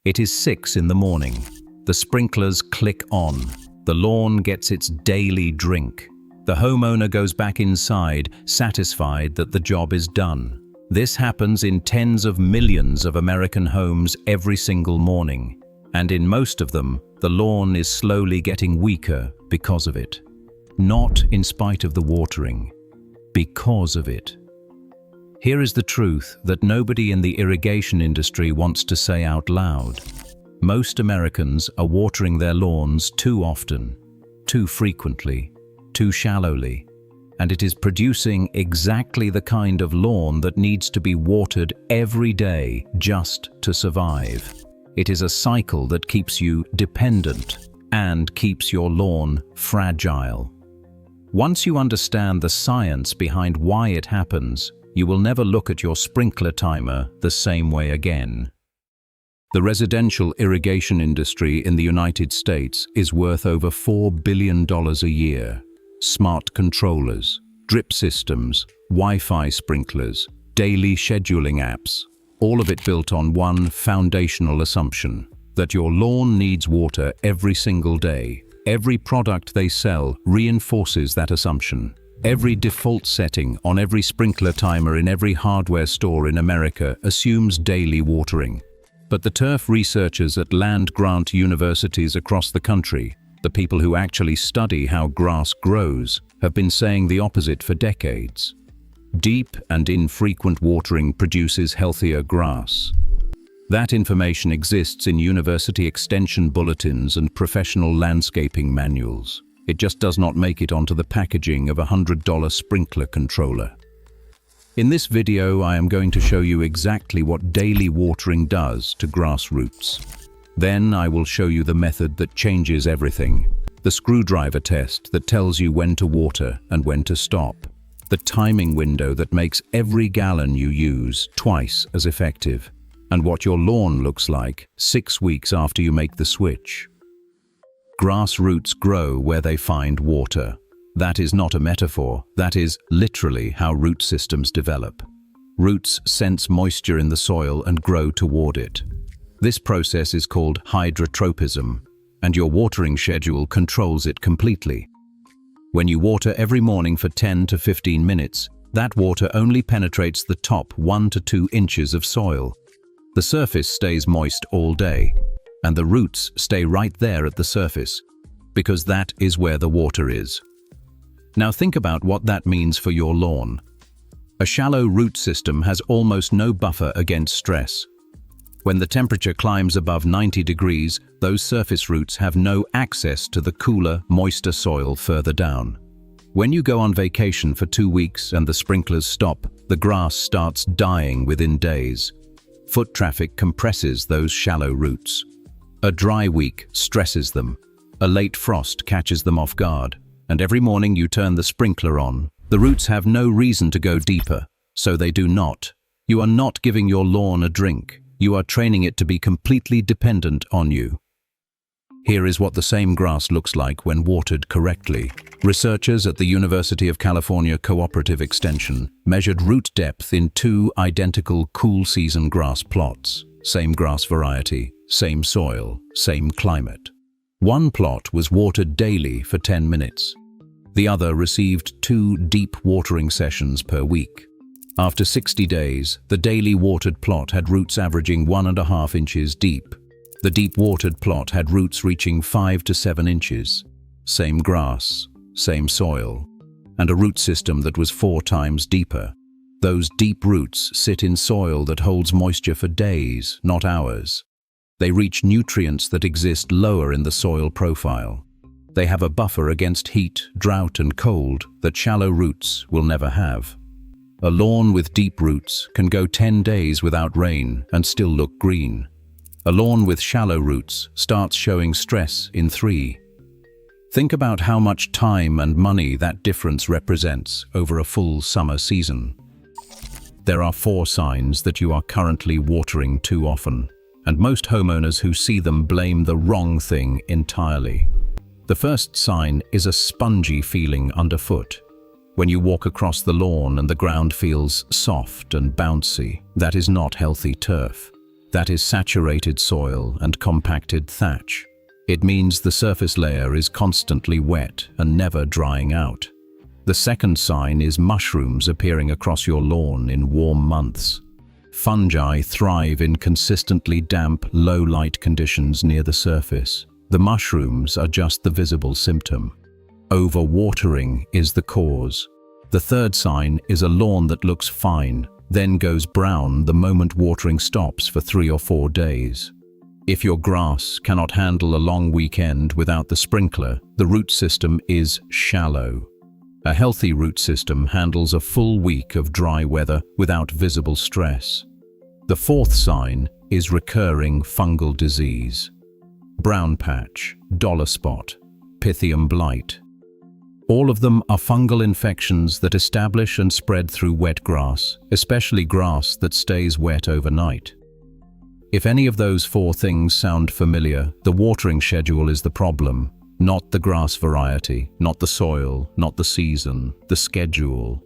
It is 6 in the morning. The sprinklers click on. The lawn gets its daily drink. The homeowner goes back inside, satisfied that the job is done. This happens in tens of millions of American homes every single morning. And in most of them, the lawn is slowly getting weaker because of it. Not in spite of the watering, because of it. Here is the truth that nobody in the irrigation industry wants to say out loud. Most Americans are watering their lawns too often, too frequently, too shallowly, and it is producing exactly the kind of lawn that needs to be watered every day just to survive. It is a cycle that keeps you dependent and keeps your lawn fragile. Once you understand the science behind why it happens, you will never look at your sprinkler timer the same way again. The residential irrigation industry in the United States is worth over $4 billion a year. Smart controllers, drip systems, Wi-Fi sprinklers, daily scheduling apps, all of it built on one foundational assumption, that your lawn needs water every single day. Every product they sell reinforces that assumption. Every default setting on every sprinkler timer in every hardware store in America assumes daily watering. But the turf researchers at land-grant universities across the country, the people who actually study how grass grows, have been saying the opposite for decades. Deep and infrequent watering produces healthier grass. That information exists in university extension bulletins and professional landscaping manuals. It just does not make it onto the packaging of a $100 sprinkler controller. In this video, I am going to show you exactly what daily watering does to grass roots. Then I will show you the method that changes everything. The screwdriver test that tells you when to water and when to stop. The timing window that makes every gallon you use twice as effective. And what your lawn looks like 6 weeks after you make the switch. Grass roots grow where they find water. That is not a metaphor, that is literally how root systems develop. Roots sense moisture in the soil and grow toward it. This process is called hydrotropism, and your watering schedule controls it completely. When you water every morning for 10 to 15 minutes, that water only penetrates the top 1 to 2 inches of soil. The surface stays moist all day, and the roots stay right there at the surface, because that is where the water is. Now think about what that means for your lawn. A shallow root system has almost no buffer against stress. When the temperature climbs above 90 degrees, those surface roots have no access to the cooler, moister soil further down. When you go on vacation for 2 weeks and the sprinklers stop, the grass starts dying within days. Foot traffic compresses those shallow roots. A dry week stresses them. A late frost catches them off guard. And every morning you turn the sprinkler on. The roots have no reason to go deeper, so they do not. You are not giving your lawn a drink. You are training it to be completely dependent on you. Here is what the same grass looks like when watered correctly. Researchers at the University of California Cooperative Extension measured root depth in 2 identical cool season grass plots. Same grass variety, same soil, same climate. One plot was watered daily for 10 minutes. The other received 2 deep watering sessions per week. After 60 days, the daily watered plot had roots averaging 1.5 inches deep. The deep watered plot had roots reaching 5 to 7 inches. Same grass, same soil, and a root system that was 4 times deeper. Those deep roots sit in soil that holds moisture for days, not hours. They reach nutrients that exist lower in the soil profile. They have a buffer against heat, drought, and cold that shallow roots will never have. A lawn with deep roots can go 10 days without rain and still look green. A lawn with shallow roots starts showing stress in 3. Think about how much time and money that difference represents over a full summer season. There are 4 signs that you are currently watering too often, and most homeowners who see them blame the wrong thing entirely. The first sign is a spongy feeling underfoot. When you walk across the lawn and the ground feels soft and bouncy, that is not healthy turf. That is saturated soil and compacted thatch. It means the surface layer is constantly wet and never drying out. The second sign is mushrooms appearing across your lawn in warm months. Fungi thrive in consistently damp, low-light conditions near the surface. The mushrooms are just the visible symptom. Overwatering is the cause. The third sign is a lawn that looks fine, then goes brown the moment watering stops for 3 or 4 days. If your grass cannot handle a long weekend without the sprinkler, the root system is shallow. A healthy root system handles a full week of dry weather without visible stress. The fourth sign is recurring fungal disease. Brown patch, dollar spot, pythium blight. All of them are fungal infections that establish and spread through wet grass, especially grass that stays wet overnight. If any of those 4 things sound familiar, the watering schedule is the problem. Not the grass variety, not the soil, not the season, the schedule.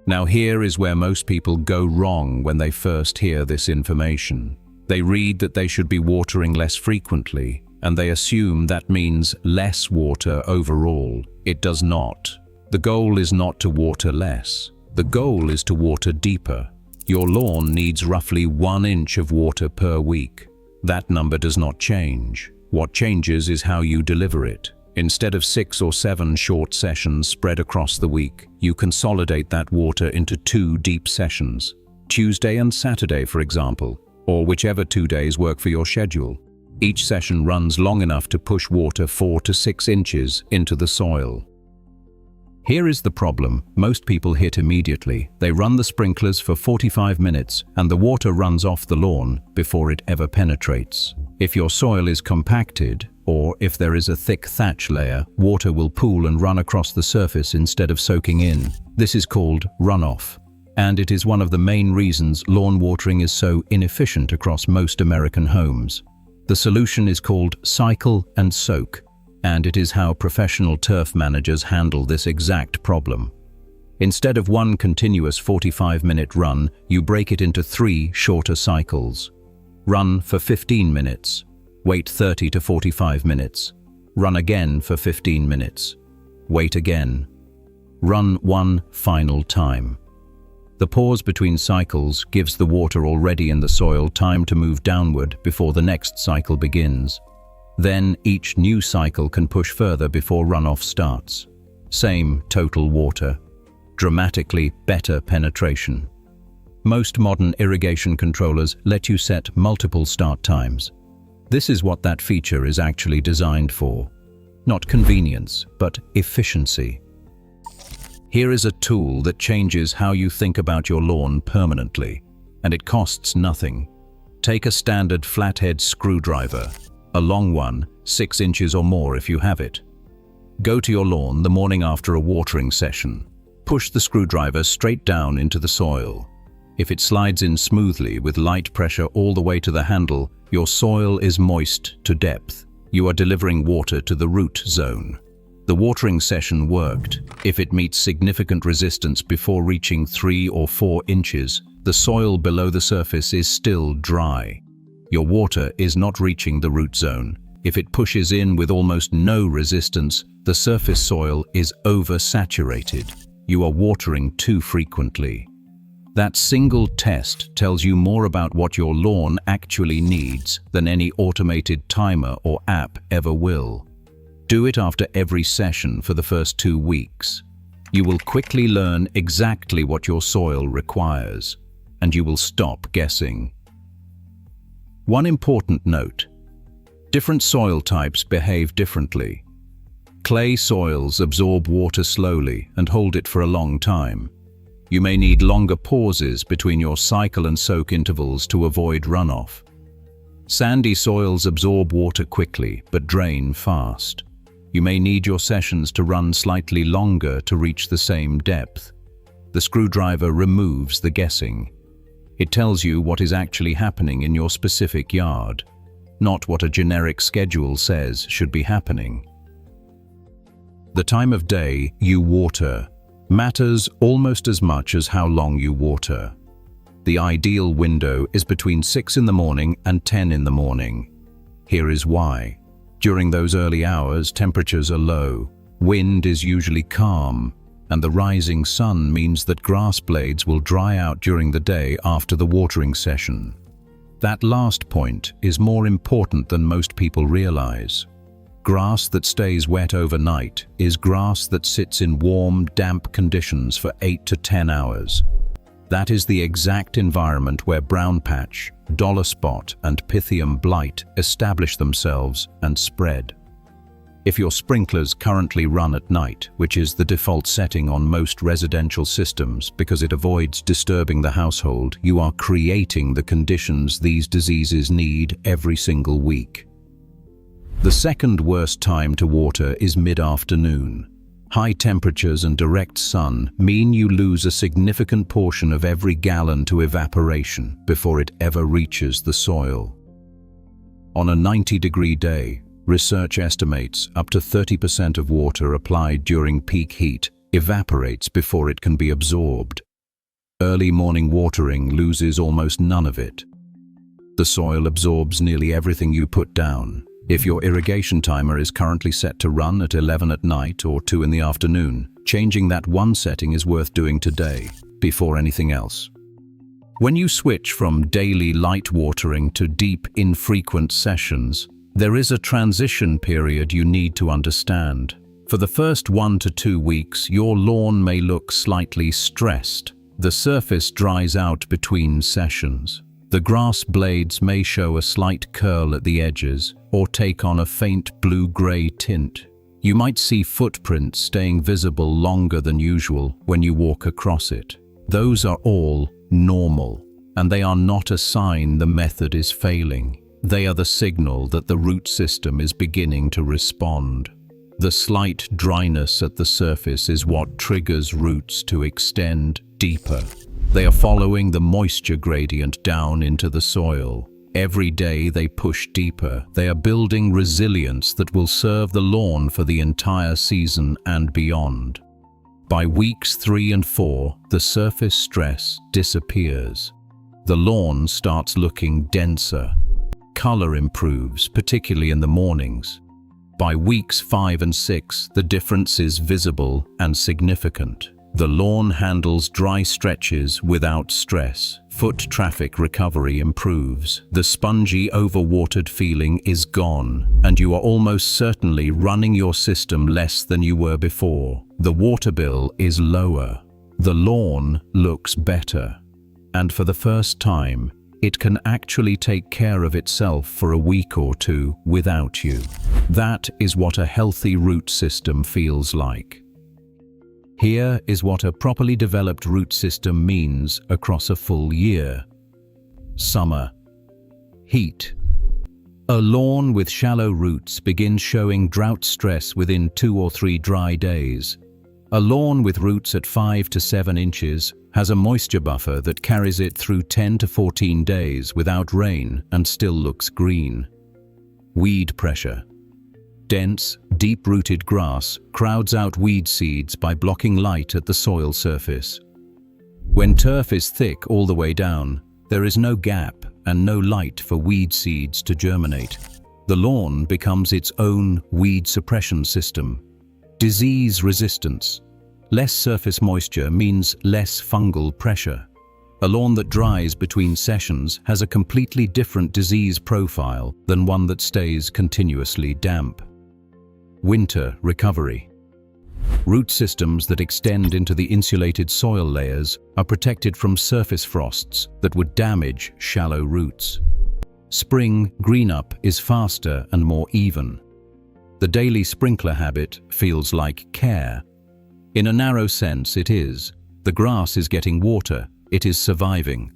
Now here is where most people go wrong when they first hear this information. They read that they should be watering less frequently, and they assume that means less water overall. It does not. The goal is not to water less. The goal is to water deeper. Your lawn needs roughly 1 inch of water per week. That number does not change. What changes is how you deliver it. Instead of 6 or 7 short sessions spread across the week, you consolidate that water into 2 deep sessions. Tuesday and Saturday, for example, or whichever 2 days work for your schedule. Each session runs long enough to push water 4 to 6 inches into the soil. Here is the problem most people hit immediately. They run the sprinklers for 45 minutes and the water runs off the lawn before it ever penetrates. If your soil is compacted, or if there is a thick thatch layer, water will pool and run across the surface instead of soaking in. This is called runoff, and it is one of the main reasons lawn watering is so inefficient across most American homes. The solution is called cycle and soak, and it is how professional turf managers handle this exact problem. Instead of 1 continuous 45-minute run, you break it into 3 shorter cycles. Run for 15 minutes, wait 30 to 45 minutes, run again for 15 minutes, wait again, run 1 final time. The pause between cycles gives the water already in the soil time to move downward before the next cycle begins. Then each new cycle can push further before runoff starts. Same total water, dramatically better penetration. Most modern irrigation controllers let you set multiple start times. This is what that feature is actually designed for. Not convenience, but efficiency. Here is a tool that changes how you think about your lawn permanently, and it costs nothing. Take a standard flathead screwdriver, a long one, 6 inches or more if you have it. Go to your lawn the morning after a watering session. Push the screwdriver straight down into the soil. If it slides in smoothly with light pressure all the way to the handle, your soil is moist to depth. You are delivering water to the root zone. The watering session worked. If it meets significant resistance before reaching 3 or 4 inches, the soil below the surface is still dry. Your water is not reaching the root zone. If it pushes in with almost no resistance, the surface soil is oversaturated. You are watering too frequently. That single test tells you more about what your lawn actually needs than any automated timer or app ever will. Do it after every session for the first 2 weeks. You will quickly learn exactly what your soil requires, and you will stop guessing. One important note: different soil types behave differently. Clay soils absorb water slowly and hold it for a long time. You may need longer pauses between your cycle and soak intervals to avoid runoff. Sandy soils absorb water quickly but drain fast. You may need your sessions to run slightly longer to reach the same depth. The screwdriver removes the guessing. It tells you what is actually happening in your specific yard, not what a generic schedule says should be happening. The time of day you water matters almost as much as how long you water. The ideal window is between 6 in the morning and 10 in the morning. Here is why. During those early hours, temperatures are low, wind is usually calm, and the rising sun means that grass blades will dry out during the day after the watering session. That last point is more important than most people realize. Grass that stays wet overnight is grass that sits in warm, damp conditions for 8 to 10 hours. That is the exact environment where brown patch, dollar spot, and pythium blight establish themselves and spread. If your sprinklers currently run at night, which is the default setting on most residential systems because it avoids disturbing the household, you are creating the conditions these diseases need every single week. The second worst time to water is mid-afternoon. High temperatures and direct sun mean you lose a significant portion of every gallon to evaporation before it ever reaches the soil. On a 90-degree day, research estimates up to 30% of water applied during peak heat evaporates before it can be absorbed. Early morning watering loses almost none of it. The soil absorbs nearly everything you put down. If your irrigation timer is currently set to run at 11 at night or 2 in the afternoon, changing that one setting is worth doing today, before anything else. When you switch from daily light watering to deep, infrequent sessions, there is a transition period you need to understand. For the first 1 to 2 weeks, your lawn may look slightly stressed. The surface dries out between sessions. The grass blades may show a slight curl at the edges or take on a faint blue-gray tint. You might see footprints staying visible longer than usual when you walk across it. Those are all normal, and they are not a sign the method is failing. They are the signal that the root system is beginning to respond. The slight dryness at the surface is what triggers roots to extend deeper. They are following the moisture gradient down into the soil. Every day they push deeper. They are building resilience that will serve the lawn for the entire season and beyond. By weeks 3 and 4, the surface stress disappears. The lawn starts looking denser. Color improves, particularly in the mornings. By weeks 5 and 6, the difference is visible and significant. The lawn handles dry stretches without stress. Foot traffic recovery improves. The spongy, overwatered feeling is gone, and you are almost certainly running your system less than you were before. The water bill is lower. The lawn looks better. And for the first time, it can actually take care of itself for a week or 2 without you. That is what a healthy root system feels like. Here is what a properly developed root system means across a full year. Summer. Heat. A lawn with shallow roots begins showing drought stress within 2 or 3 dry days. A lawn with roots at 5 to 7 inches has a moisture buffer that carries it through 10 to 14 days without rain and still looks green. Weed pressure. Dense, deep-rooted grass crowds out weed seeds by blocking light at the soil surface. When turf is thick all the way down, there is no gap and no light for weed seeds to germinate. The lawn becomes its own weed suppression system. Disease resistance. Less surface moisture means less fungal pressure. A lawn that dries between sessions has a completely different disease profile than one that stays continuously damp. Winter recovery. Root systems that extend into the insulated soil layers are protected from surface frosts that would damage shallow roots. Spring green-up is faster and more even. The daily sprinkler habit feels like care. In a narrow sense, it is. The grass is getting water, it is surviving.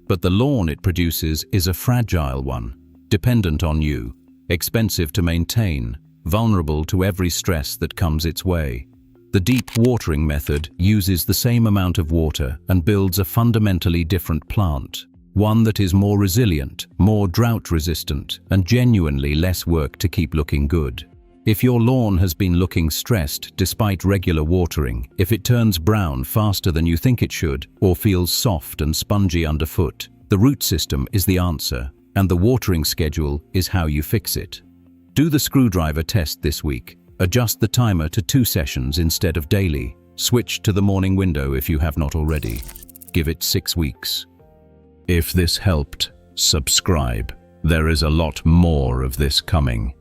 But the lawn it produces is a fragile one, dependent on you, expensive to maintain, vulnerable to every stress that comes its way. The deep watering method uses the same amount of water and builds a fundamentally different plant, one that is more resilient, more drought resistant, and genuinely less work to keep looking good. If your lawn has been looking stressed despite regular watering, if it turns brown faster than you think it should, or feels soft and spongy underfoot, the root system is the answer, and the watering schedule is how you fix it. Do the screwdriver test this week. Adjust the timer to 2 sessions instead of daily. Switch to the morning window if you have not already. Give it 6 weeks. If this helped, subscribe. There is a lot more of this coming.